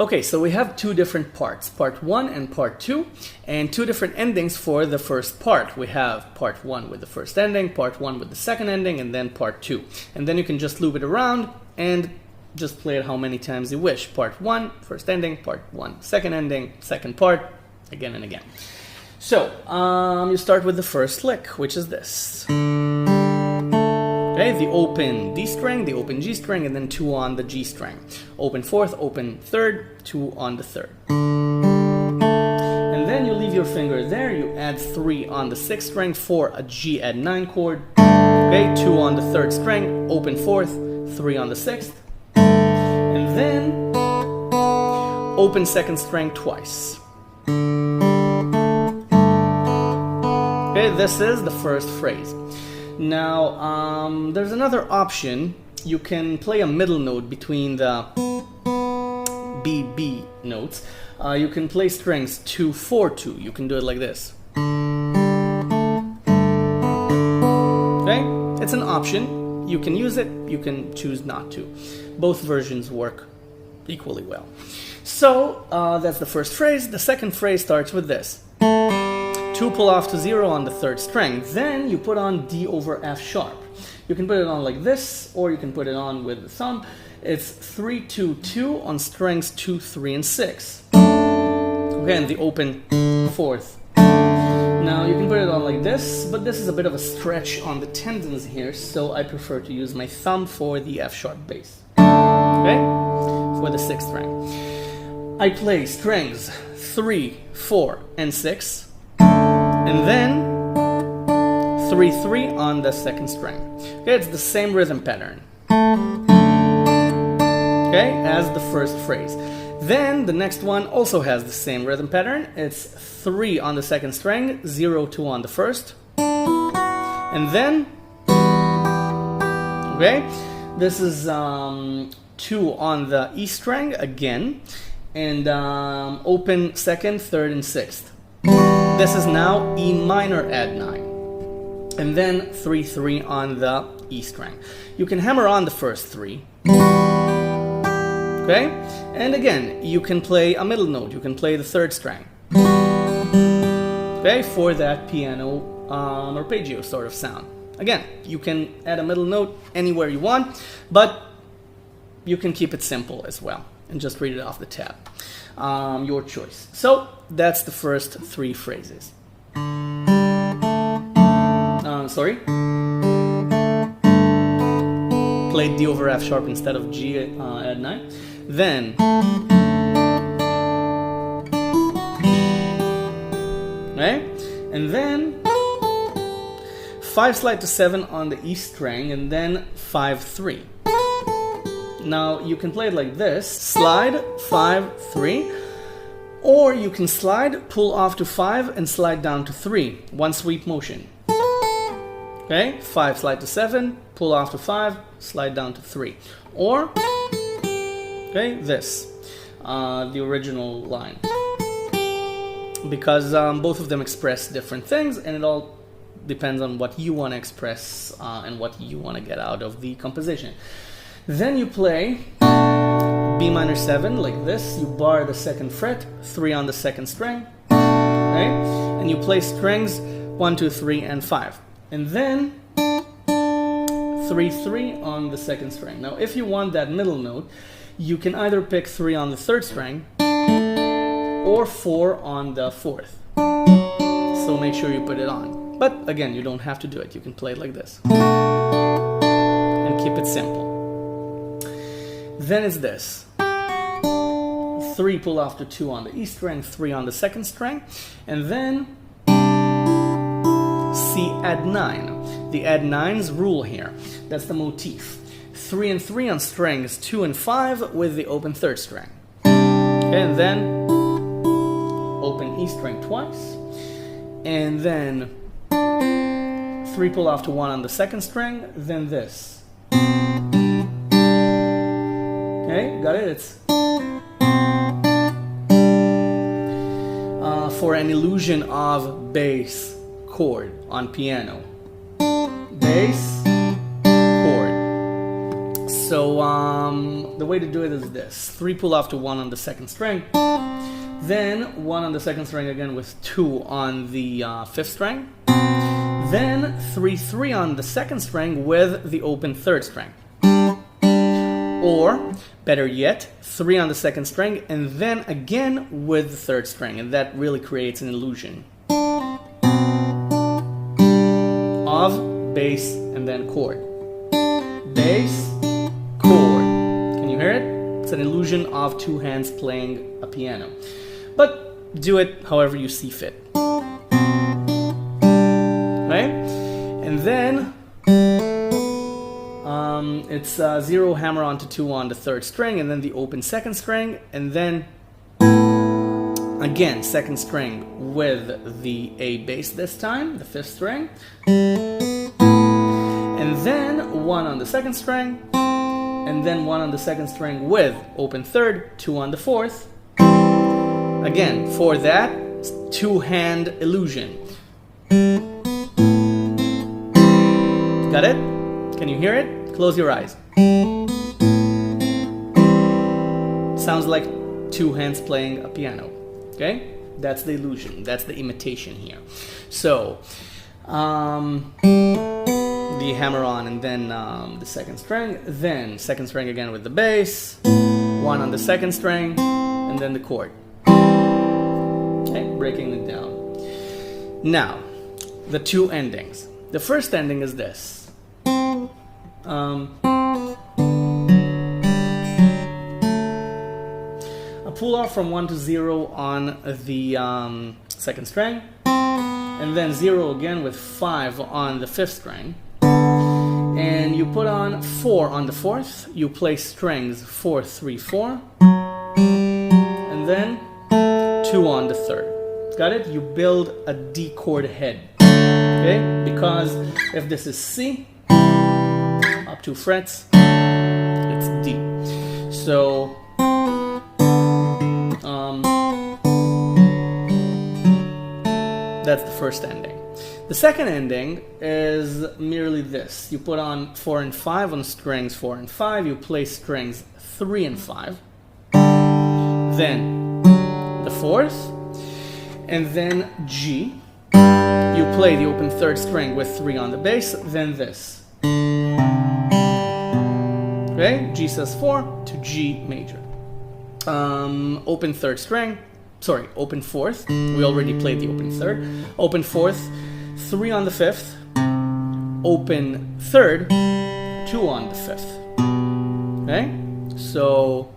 Okay, so we have two different parts, part 1 and part 2, and two different endings for the first part. We have part 1 with the first ending, part 1 with the second ending, and then part 2. And then you can just loop it around and just play it how many times you wish. Part 1, first ending, part 1, second ending, second part, again and again. So, you start with the first lick, which is this. Okay, the open D string, the open G string, and then 2 on the G string. Open 4th, open 3rd, 2 on the 3rd. And then you leave your finger there, you add 3 on the 6th string for a G add 9 chord. Okay, 2 on the 3rd string, open 4th, 3 on the 6th. And then open 2nd string twice. Okay, this is the first phrase. Now, there's another option. You can play a middle note between the B notes. You can play strings 2, 4, 2. You can do it like this. Okay? It's an option. You can use it. You can choose not to. Both versions work equally well. So, that's the first phrase. The second phrase starts with this. 2 pull off to 0 on the 3rd string. Then you put on D over F sharp. You can put it on like this, or you can put it on with the thumb. It's 3, 2, 2 on strings 2, 3, and 6. Okay, and the open 4th. Now you can put it on like this, but this is a bit of a stretch on the tendons here, so I prefer to use my thumb for the F sharp bass. Okay, for the 6th string. I play strings 3, 4, and 6. And then 3, 3 on the 2nd string. Okay, it's the same rhythm pattern. Okay, as the first phrase. Then the next one also has the same rhythm pattern. It's 3 on the 2nd string, 0, 2 on the 1st. And then, okay, this is 2 on the E string again. And open 2nd, 3rd, and 6th. This is now E minor add 9. And then 3, 3 on the E string. You can hammer on the first 3. Okay? And again, you can play a middle note. You can play the 3rd string. Okay? For that piano arpeggio sort of sound. Again, you can add a middle note anywhere you want, but you can keep it simple as well and just read it off the tab. Your choice. So that's the first 3 phrases. Sorry. Played D over F sharp instead of G add 9. Then okay, and then 5 slide to 7 on the E string, and then 5, 3. Now you can play it like this, slide, 5, 3, or you can slide, pull off to 5, and slide down to 3, one sweep motion. Okay, 5 slide to 7, pull off to 5, slide down to 3. Or, okay, this, the original line. Because both of them express different things, and it all depends on what you want to express and what you want to get out of the composition. Then you play B minor 7 like this. You bar the 2nd fret, 3 on the 2nd string, okay? And you play strings 1, 2, 3, and 5. And then 3, 3 on the 2nd string. Now, if you want that middle note, you can either pick 3 on the 3rd string or 4 on the 4th. So make sure you put it on. But again, you don't have to do it. You can play it like this and keep it simple. Then it's this. 3 pull off to 2 on the E string, 3 on the 2nd string, and then C add 9. The add 9's rule here. That's the motif. 3 and 3 on strings 2 and 5 with the open 3rd string. And then open E string twice, and then 3 pull off to 1 on the 2nd string, then this. Okay, got it? It's for an illusion of bass chord on piano. Bass chord. So the way to do it is this: 3 pull off to 1 on the second string, then 1 on the second string again with 2 on the 5th string, then 3/3 on the second string with the open 3rd string. Or, better yet, 3 on the second string and then again with the 3rd string, and that really creates an illusion of bass and then chord. Bass, chord. Can you hear it? It's an illusion of 2 hands playing a piano. But do it however you see fit. Right? And then it's 0 hammer on to 2 on the 3rd string, and then the open 2nd string, and then again 2nd string with the A bass this time, the 5th string, and then 1 on the 2nd string, and then 1 on the 2nd string with open 3rd, 2 on the 4th. Again, for that 2-hand illusion. Got it? Can you hear it? Close your eyes. Sounds like 2 hands playing a piano. Okay? That's the illusion. That's the imitation here. So, the hammer on and then the 2nd string, then 2nd string again with the bass, 1 on the 2nd string, and then the chord. Okay, breaking it down. Now, the 2 endings. The first ending is this. A pull off from 1 to 0 on the 2nd string, and then 0 again with 5 on the 5th string, and you put on 4 on the 4th. You play strings 4, 3, 4, and then 2 on the 3rd. Got it? You build a D chord head. Okay? Because if this is C, up 2 frets, it's D. So that's the first ending. The second ending is merely this. You put on 4 and 5 on strings 4 and 5. You play strings 3 and 5. Then the 4th, and then G. You play the open 3rd string with 3 on the bass, then this. Okay? G sus4 to G major. Open 3rd string, sorry, open 4th. We already played the open 3rd. Open 4th, 3 on the 5th. Open 3rd, 2 on the 5th. Okay? So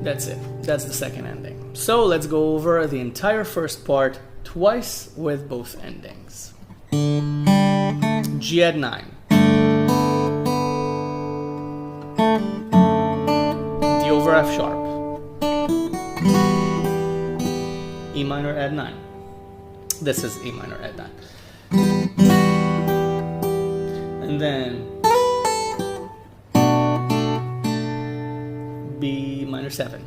that's it. That's the second ending. So let's go over the entire first part twice with both endings. G add 9. D over F sharp. E minor add 9. This is E minor add 9. And then B minor 7.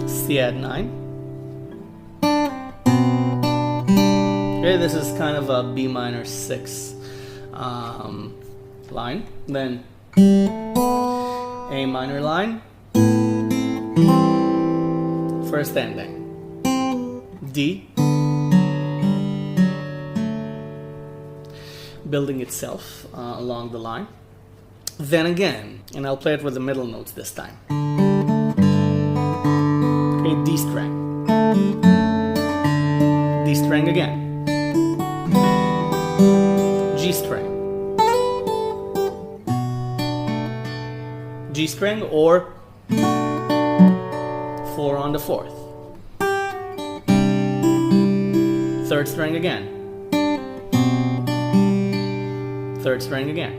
C add 9. Okay, this is kind of a B minor 6 line. Then A minor line. First ending. D. Building itself along the line. Then again, and I'll play it with the middle notes this time. Okay, D string. D string again. G string. G string or 4 on the 4th. 3rd string again. 3rd string again.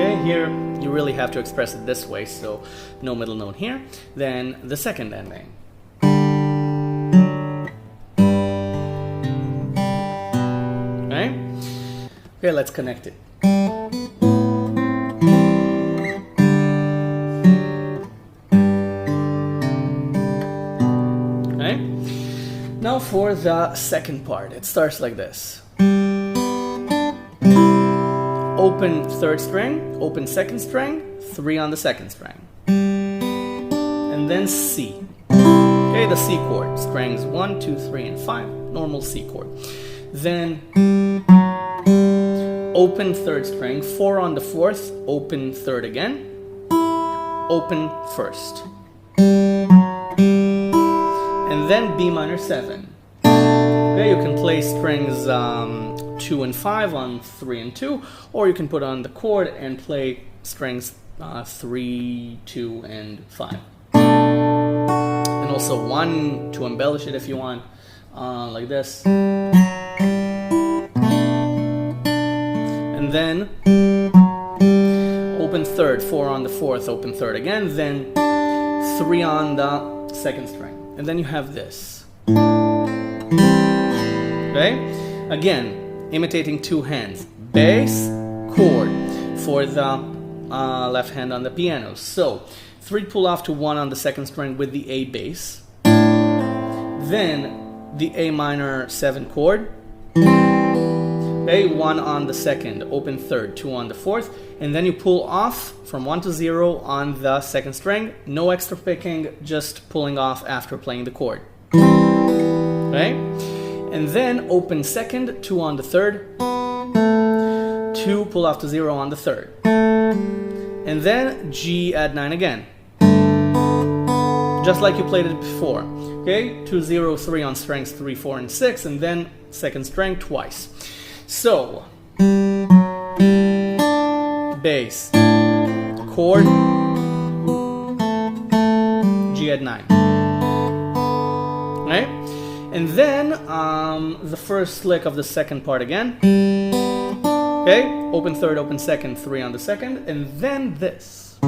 Okay, here you really have to express it this way, so no middle note here. Then the second ending. Okay? Okay, let's connect it. Now for the second part, it starts like this. Open third string, open second string, 3 on the second string. And then C. Okay, the C chord. Strings 1, 2, 3, and 5. Normal C chord. Then open third string, 4 on the fourth, open third again, open first. And then B minor 7. Okay, you can play strings 2 and 5 on 3 and 2, or you can put on the chord and play strings 3, 2, and 5. And also 1 to embellish it if you want, like this. And then open third, 4 on the fourth, open third again, then 3 on the second string. And then you have this. Okay? Again, imitating two hands. Bass, chord for the left hand on the piano. So, 3 pull off to 1 on the second string with the A bass. Then the A minor 7 chord. Okay, 1 on the second, open third, 2 on the fourth, and then you pull off from 1 to 0 on the second string. No extra picking, just pulling off after playing the chord. Okay? And then open second, 2 on the third, 2 pull off to 0 on the third. And then G add 9 again. Just like you played it before. Okay? 2, 0, 3 on strings 3, 4, and 6, and then second string twice. So, bass, chord, G add 9. Right? And then the first lick of the second part again. Okay, open third, open second, 3 on the second, and then this.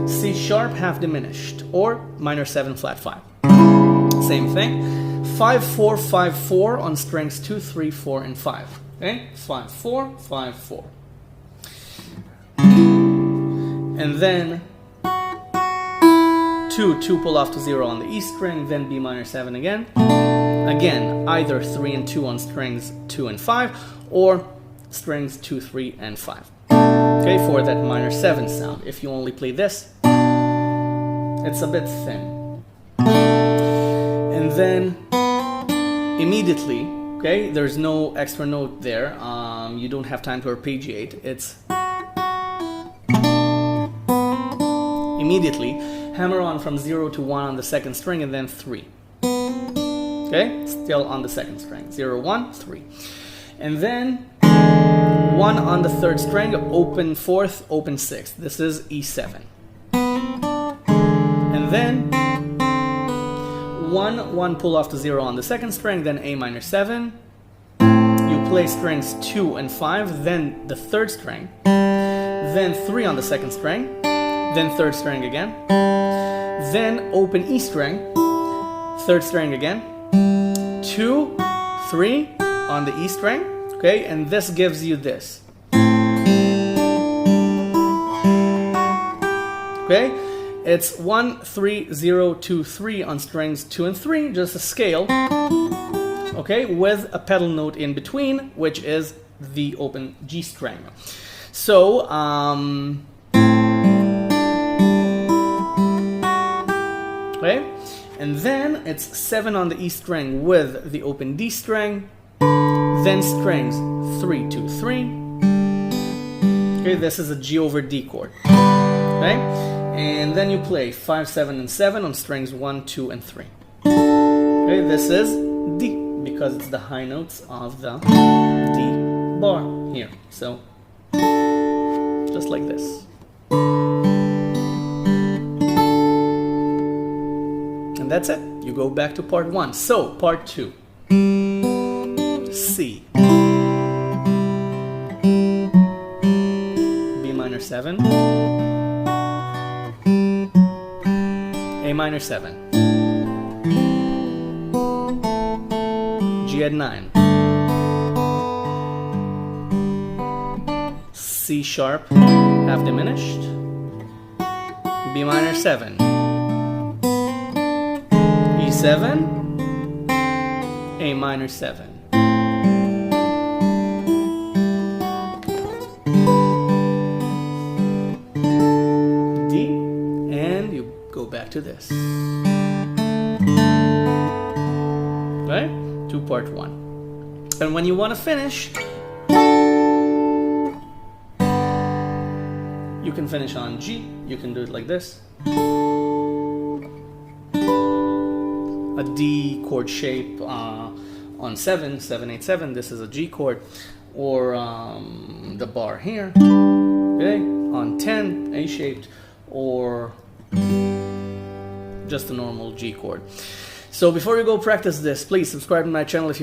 C sharp half diminished, or minor 7 flat 5. Same thing. 5, 4, 5, 4 on strings 2, 3, 4, and 5. Okay, 5, 4, 5, 4. And then 2, 2 pull off to 0 on the E string, then B minor 7 again. Again, either 3 and 2 on strings 2 and 5, or strings 2, 3, and 5. Okay, for that minor 7 sound. If you only play this, it's a bit thin. And then immediately, okay, there's no extra note there. You don't have time to arpeggiate. It's immediately hammer on from 0 to 1 on the second string, and then 3. Okay, still on the second string. 0, 1, 3. And then 1 on the third string, open fourth, open sixth. This is E7. And then 1, 1 pull off to 0 on the second string, then A minor 7. You play strings 2 and 5, then the third string, then 3 on the second string, then third string again, then open E string, third string again, 2, 3 on the E string, okay, and this gives you this. Okay? It's 1, 3, 0, 2, 3 on strings 2 and 3, just a scale, okay, with a pedal note in between, which is the open G string. So, okay, and then it's 7 on the E string with the open D string, then strings 3, 2, 3. Okay, this is a G over D chord. Okay? And then you play 5, 7, and 7 on strings 1, 2, and 3. Okay, this is D, because it's the high notes of the D bar here. So, just like this. And that's it. You go back to part 1. So, part 2. C. B minor 7. A minor 7. G add 9. C sharp, half diminished. B minor 7. E7. A minor 7. D, and you go back to this. Right? 2 part 1. And when you want to finish, you can finish on G. You can do it like this. A D chord shape on 7, 7, 8, 7. This is a G chord. Or the bar here. Okay? On 10, A shaped. Or just a normal G chord. So before you go practice this, please subscribe to my channel if you